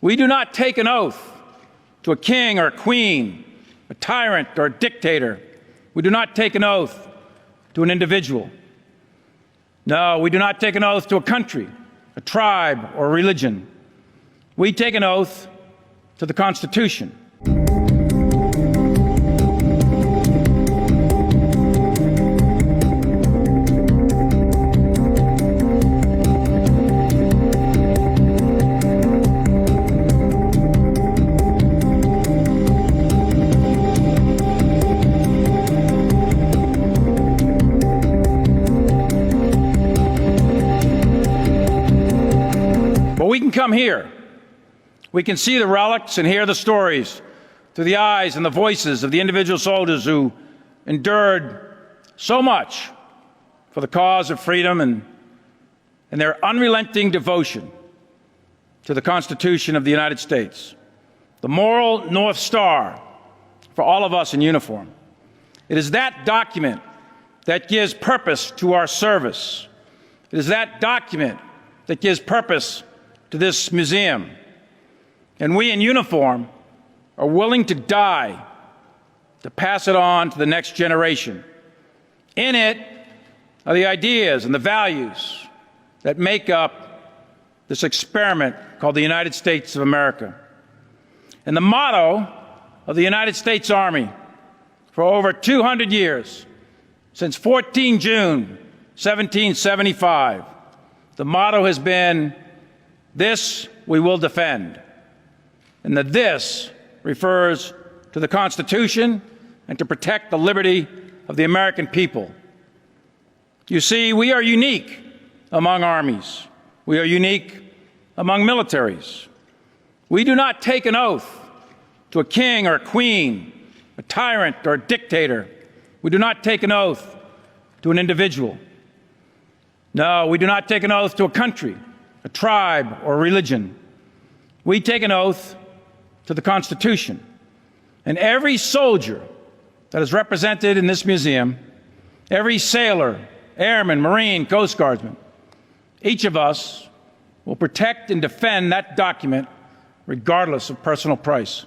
We do not take an oath to a king or a queen, a tyrant or a dictator. We do not take an oath to an individual. No, we do not take an oath to a country, a tribe, or a religion. We take an oath to the Constitution. But we can come here. We can see the relics and hear the stories through the eyes and the voices of the individual soldiers who endured so much for the cause of freedom and their unrelenting devotion to the Constitution of the United States, the moral North Star for all of us in uniform. It is that document that gives purpose to our service. It is that document that gives purpose to this museum. And we in uniform are willing to die to pass it on to the next generation. In it are the ideas and the values that make up this experiment called the United States of America. And the motto of the United States Army for over 200 years, since 14 June 1775, the motto has been, "This we will defend." And the "this" refers to the Constitution and to protect the liberty of the American people. You see, we are unique among armies. We are unique among militaries. We do not take an oath to a king or a queen, a tyrant or a dictator. We do not take an oath to an individual. No, we do not take an oath to a country, a tribe, or a religion. We take an oath to the Constitution. And every soldier that is represented in this museum, every sailor, airman, Marine, Coast Guardsman, each of us will protect and defend that document regardless of personal price.